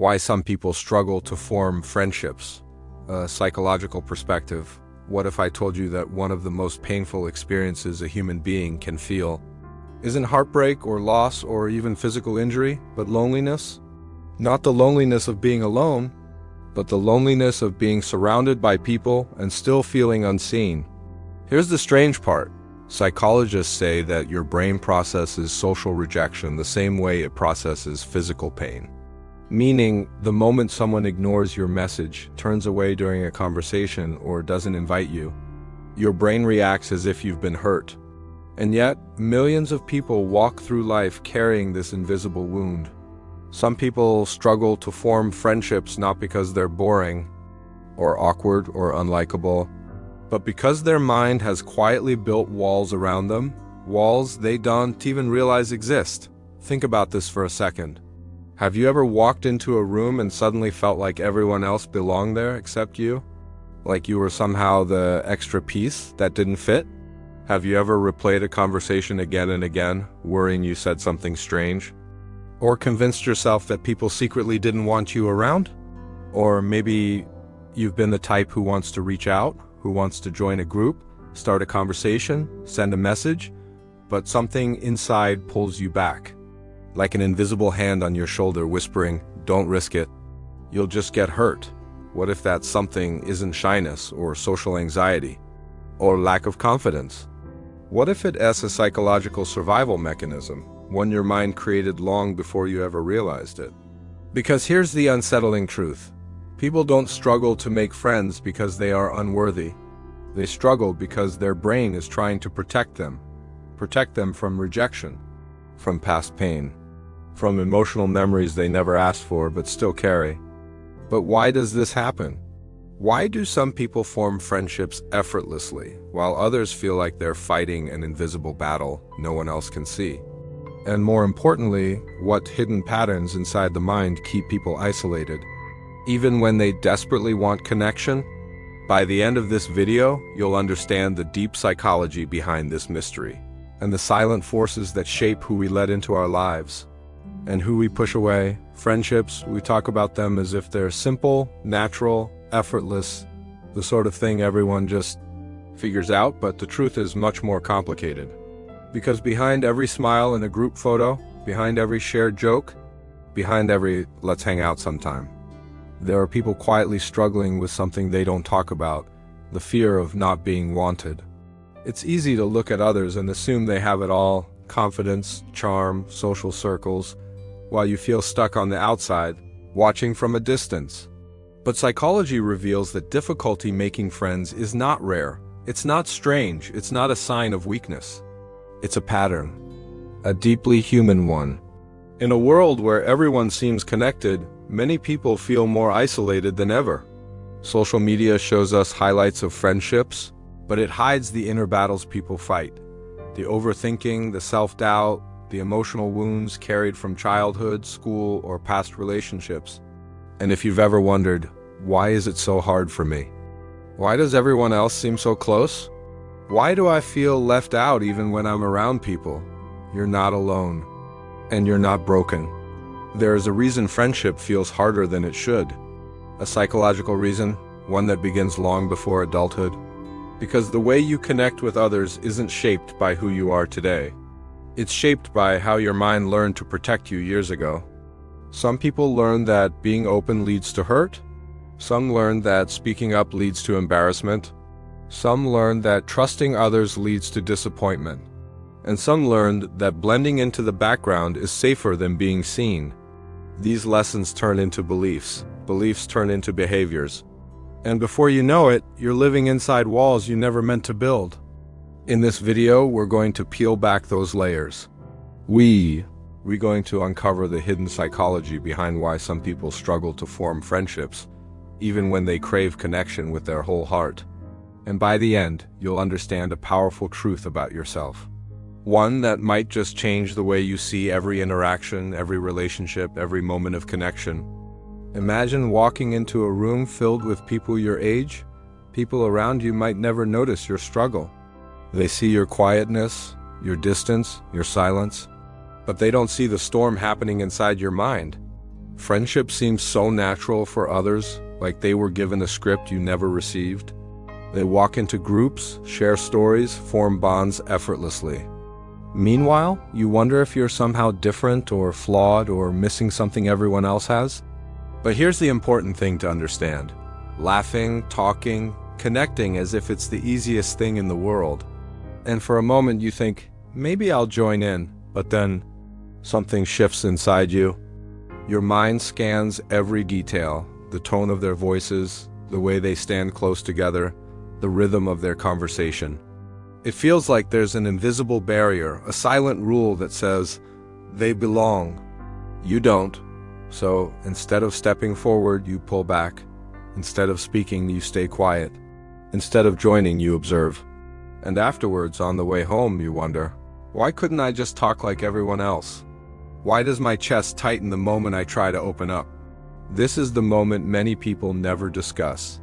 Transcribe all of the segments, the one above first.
Why some people struggle to form friendships. A psychological perspective. What if I told you that one of the most painful experiences a human being can feel isn't heartbreak or loss or even physical injury, but loneliness? Not the loneliness of being alone, but the loneliness of being surrounded by people and still feeling unseen. Here's the strange part. Psychologists say that your brain processes social rejection the same way it processes physical pain. Meaning, the moment someone ignores your message, turns away during a conversation, or doesn't invite you, your brain reacts as if you've been hurt. And yet, millions of people walk through life carrying this invisible wound. Some people struggle to form friendships not because they're boring, or awkward, or unlikable, but because their mind has quietly built walls around them, walls they don't even realize exist. Think about this for a second. Have you ever walked into a room and suddenly felt like everyone else belonged there except you? Like you were somehow the extra piece that didn't fit? Have you ever replayed a conversation again and again, worrying you said something strange? Or convinced yourself that people secretly didn't want you around? Or maybe you've been the type who wants to reach out, who wants to join a group, start a conversation, send a message, but something inside pulls you back. Like an invisible hand on your shoulder whispering, "Don't risk it. You'll just get hurt." What if that something isn't shyness or social anxiety or lack of confidence? What if it's a psychological survival mechanism, one your mind created long before you ever realized it? Because here's the unsettling truth. People don't struggle to make friends because they are unworthy. They struggle because their brain is trying to protect them from rejection, from past pain, from emotional memories they never asked for but still carry. But why does this happen? Why do some people form friendships effortlessly, while others feel like they're fighting an invisible battle no one else can see? And more importantly, what hidden patterns inside the mind keep people isolated, even when they desperately want connection? By the end of this video, you'll understand the deep psychology behind this mystery, and the silent forces that shape who we let into our lives and who we push away. Friendships, we talk about them as if they're simple, natural, effortless, the sort of thing everyone just figures out, but the truth is much more complicated. Because behind every smile in a group photo, behind every shared joke, behind every "let's hang out sometime," there are people quietly struggling with something they don't talk about, the fear of not being wanted. It's easy to look at others and assume they have it all: confidence, charm, social circles, while you feel stuck on the outside, watching from a distance. But psychology reveals that difficulty making friends is not rare. It's not strange. It's not a sign of weakness. It's a pattern, a deeply human one. In a world where everyone seems connected, many people feel more isolated than ever. Social media shows us highlights of friendships, but it hides the inner battles people fight. The overthinking, the self-doubt, the emotional wounds carried from childhood, school, or past relationships. And if you've ever wondered, why is it so hard for me? Why does everyone else seem so close? Why do I feel left out even when I'm around people? You're not alone. And you're not broken. There is a reason friendship feels harder than it should. A psychological reason, one that begins long before adulthood. Because the way you connect with others isn't shaped by who you are today. It's shaped by how your mind learned to protect you years ago. Some people learn that being open leads to hurt. Some learn that speaking up leads to embarrassment. Some learn that trusting others leads to disappointment. And some learned that blending into the background is safer than being seen. These lessons turn into beliefs. Beliefs turn into behaviors. And before you know it, you're living inside walls you never meant to build. In this video, we're going to peel back those layers. We're going to uncover the hidden psychology behind why some people struggle to form friendships, even when they crave connection with their whole heart. And by the end, you'll understand a powerful truth about yourself. One that might just change the way you see every interaction, every relationship, every moment of connection. Imagine walking into a room filled with people your age. People around you might never notice your struggle. They see your quietness, your distance, your silence, but they don't see the storm happening inside your mind. Friendship seems so natural for others, like they were given a script you never received. They walk into groups, share stories, form bonds effortlessly. Meanwhile, you wonder if you're somehow different or flawed or missing something everyone else has. But here's the important thing to understand. Laughing, talking, connecting as if it's the easiest thing in the world. And for a moment you think, maybe I'll join in, but then something shifts inside you. Your mind scans every detail, the tone of their voices, the way they stand close together, the rhythm of their conversation. It feels like there's an invisible barrier, a silent rule that says, they belong. You don't. So instead of stepping forward, you pull back. Instead of speaking, you stay quiet. Instead of joining, you observe. And afterwards, on the way home, you wonder, why couldn't I just talk like everyone else? Why does my chest tighten the moment I try to open up? This is the moment many people never discuss.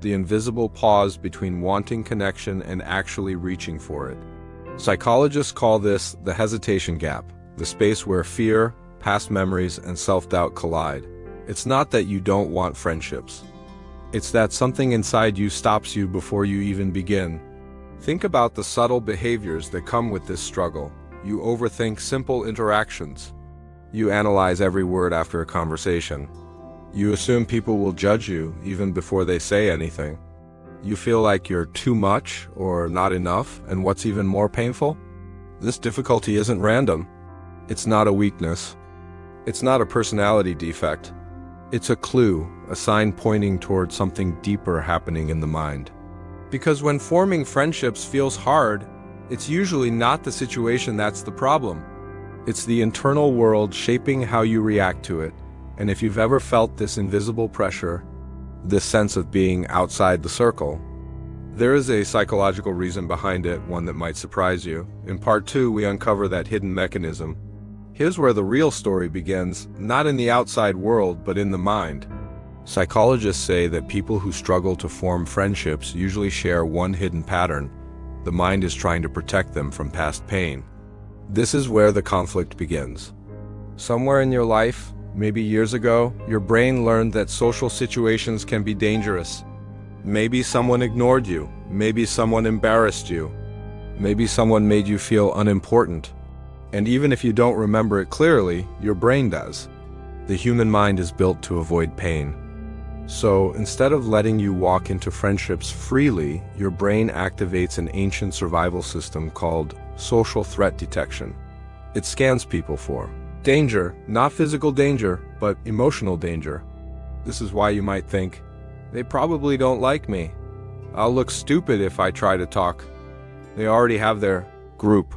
The invisible pause between wanting connection and actually reaching for it. Psychologists call this the hesitation gap, the space where fear, past memories, and self-doubt collide. It's not that you don't want friendships. It's that something inside you stops you before you even begin. Think about the subtle behaviors that come with this struggle. You overthink simple interactions. You analyze every word after a conversation. You assume people will judge you even before they say anything. You feel like you're too much or not enough, and what's even more painful? This difficulty isn't random. It's not a weakness. It's not a personality defect. It's a clue, a sign pointing toward something deeper happening in the mind. Because when forming friendships feels hard, it's usually not the situation that's the problem. It's the internal world shaping how you react to it. And if you've ever felt this invisible pressure, this sense of being outside the circle, there is a psychological reason behind it, one that might surprise you. In part 2, we uncover that hidden mechanism. Here's where the real story begins, not in the outside world, but in the mind. Psychologists say that people who struggle to form friendships usually share one hidden pattern. The mind is trying to protect them from past pain. This is where the conflict begins. Somewhere in your life, maybe years ago, your brain learned that social situations can be dangerous. Maybe someone ignored you. Maybe someone embarrassed you. Maybe someone made you feel unimportant. And even if you don't remember it clearly, your brain does. The human mind is built to avoid pain. So instead of letting you walk into friendships freely, your brain activates an ancient survival system called social threat detection. It scans people for danger, not physical danger, but emotional danger. This is why you might think, they probably don't like me. I'll look stupid if I try to talk. They already have their group.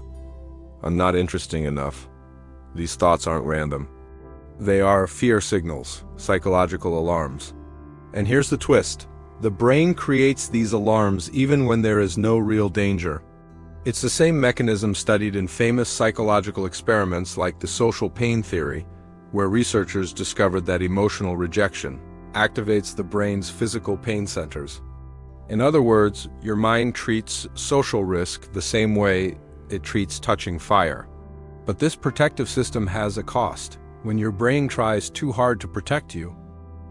I'm not interesting enough. These thoughts aren't random. They are fear signals, psychological alarms. And here's the twist. The brain creates these alarms even when there is no real danger. It's the same mechanism studied in famous psychological experiments like the social pain theory, where researchers discovered that emotional rejection activates the brain's physical pain centers. In other words, your mind treats social risk the same way it treats touching fire. But this protective system has a cost. When your brain tries too hard to protect you,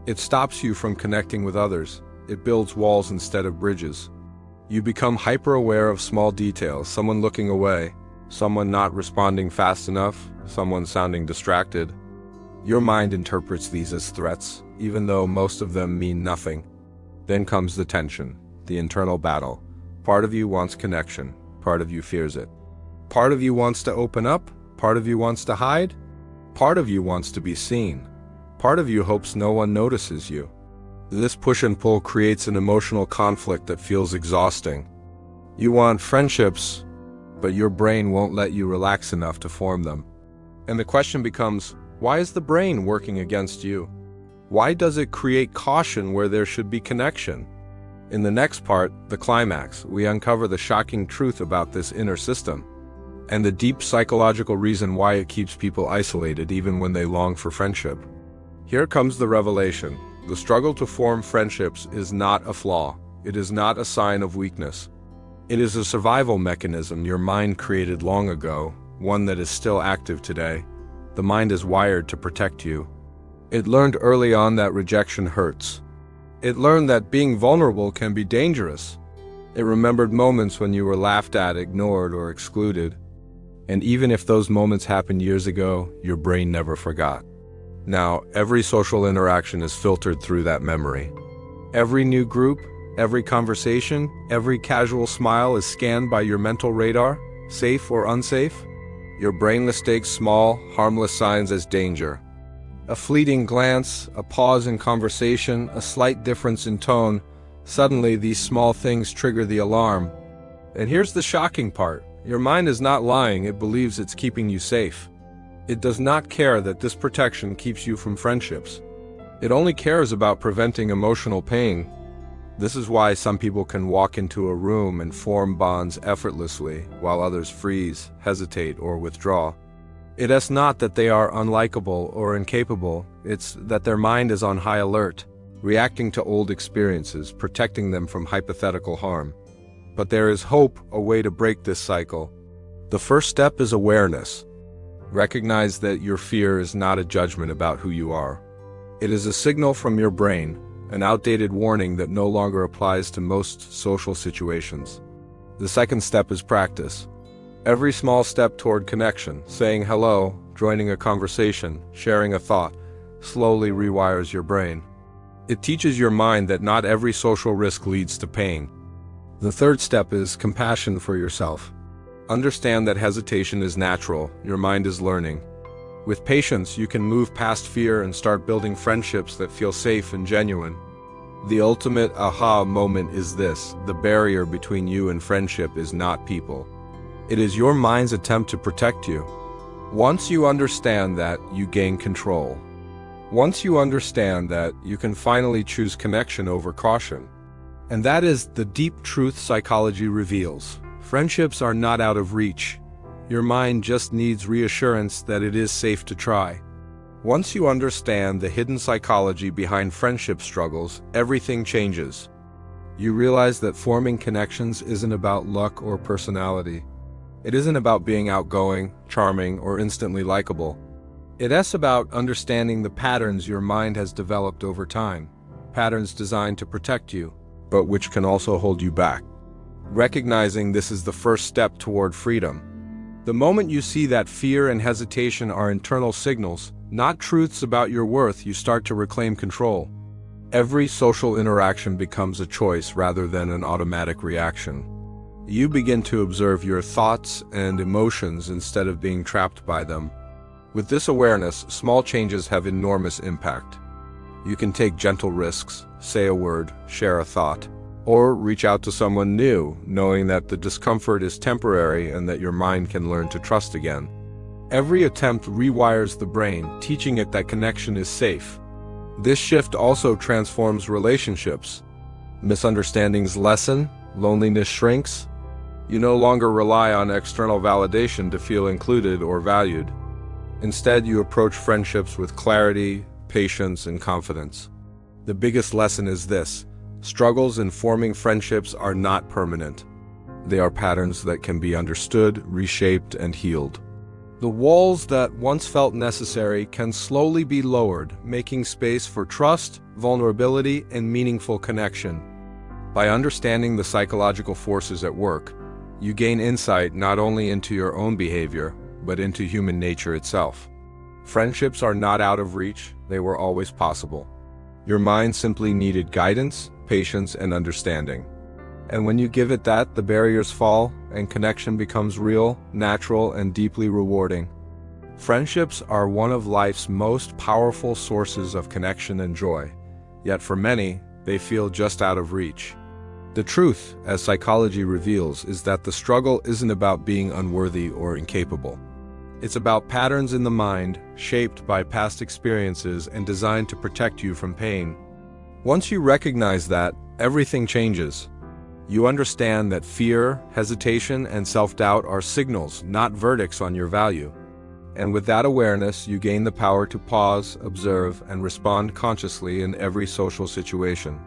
it stops you from connecting with others. It builds walls instead of bridges. You become hyper-aware of small details, someone looking away, someone not responding fast enough, someone sounding distracted. Your mind interprets these as threats, even though most of them mean nothing. Then comes the tension, the internal battle. Part of you wants connection, part of you fears it. Part of you wants to open up, part of you wants to hide, part of you wants to be seen. Part of you hopes no one notices you. This push and pull creates an emotional conflict that feels exhausting. You want friendships, but your brain won't let you relax enough to form them. And the question becomes, why is the brain working against you? Why does it create caution where there should be connection? In the next part, the climax, we uncover the shocking truth about this inner system and the deep psychological reason why it keeps people isolated even when they long for friendship. Here comes the revelation. The struggle to form friendships is not a flaw. It is not a sign of weakness. It is a survival mechanism your mind created long ago, one that is still active today. The mind is wired to protect you. It learned early on that rejection hurts. It learned that being vulnerable can be dangerous. It remembered moments when you were laughed at, ignored, or excluded. And even if those moments happened years ago, your brain never forgot. Now, every social interaction is filtered through that memory. Every new group, every conversation, every casual smile is scanned by your mental radar, safe or unsafe. Your brain mistakes small, harmless signs as danger. A fleeting glance, a pause in conversation, a slight difference in tone, suddenly these small things trigger the alarm. And here's the shocking part. Your mind is not lying, it believes it's keeping you safe. It does not care that this protection keeps you from friendships. It only cares about preventing emotional pain. This is why some people can walk into a room and form bonds effortlessly, while others freeze, hesitate, or withdraw. It is not that they are unlikable or incapable, it's that their mind is on high alert, reacting to old experiences, protecting them from hypothetical harm. But there is hope, a way to break this cycle. The first step is awareness. Recognize that your fear is not a judgment about who you are. It is a signal from your brain, an outdated warning that no longer applies to most social situations. The second step is practice. Every small step toward connection, saying hello, joining a conversation, sharing a thought, slowly rewires your brain. It teaches your mind that not every social risk leads to pain. The third step is compassion for yourself. Understand that hesitation is natural, your mind is learning. With patience, you can move past fear and start building friendships that feel safe and genuine. The ultimate aha moment is this: the barrier between you and friendship is not people. It is your mind's attempt to protect you. Once you understand that, you gain control. Once you understand that, you can finally choose connection over caution. And that is the deep truth psychology reveals. Friendships are not out of reach. Your mind just needs reassurance that it is safe to try. Once you understand the hidden psychology behind friendship struggles, everything changes. You realize that forming connections isn't about luck or personality. It isn't about being outgoing, charming, or instantly likable. It is about understanding the patterns your mind has developed over time, patterns designed to protect you, but which can also hold you back. Recognizing this is the first step toward freedom. The moment you see that fear and hesitation are internal signals, not truths about your worth, you start to reclaim control. Every social interaction becomes a choice rather than an automatic reaction. You begin to observe your thoughts and emotions instead of being trapped by them. With this awareness, small changes have enormous impact. You can take gentle risks, say a word, share a thought, or reach out to someone new, knowing that the discomfort is temporary and that your mind can learn to trust again. Every attempt rewires the brain, teaching it that connection is safe. This shift also transforms relationships. Misunderstandings lessen, loneliness shrinks. You no longer rely on external validation to feel included or valued. Instead, you approach friendships with clarity, patience, and confidence. The biggest lesson is this: struggles in forming friendships are not permanent. They are patterns that can be understood, reshaped, and healed. The walls that once felt necessary can slowly be lowered, making space for trust, vulnerability, and meaningful connection. By understanding the psychological forces at work, you gain insight not only into your own behavior, but into human nature itself. Friendships are not out of reach, they were always possible. Your mind simply needed guidance, patience, and understanding. And when you give it that, the barriers fall, and connection becomes real, natural, and deeply rewarding. Friendships are one of life's most powerful sources of connection and joy, yet for many, they feel just out of reach. The truth, as psychology reveals, is that the struggle isn't about being unworthy or incapable. It's about patterns in the mind, shaped by past experiences and designed to protect you from pain. Once you recognize that, everything changes. You understand that fear, hesitation, and self-doubt are signals, not verdicts on your value. And with that awareness, you gain the power to pause, observe, and respond consciously in every social situation.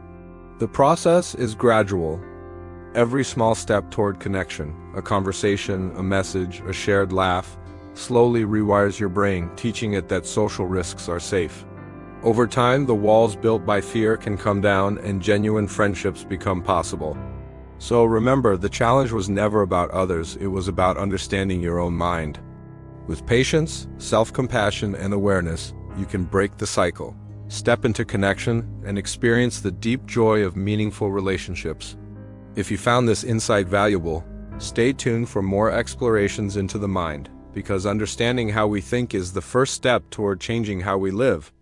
The process is gradual. Every small step toward connection, a conversation, a message, a shared laugh, slowly rewires your brain, teaching it that social risks are safe. Over time, the walls built by fear can come down and genuine friendships become possible. So remember, the challenge was never about others, it was about understanding your own mind. With patience, self-compassion, and awareness, you can break the cycle, step into connection, and experience the deep joy of meaningful relationships. If you found this insight valuable, stay tuned for more explorations into the mind, because understanding how we think is the first step toward changing how we live.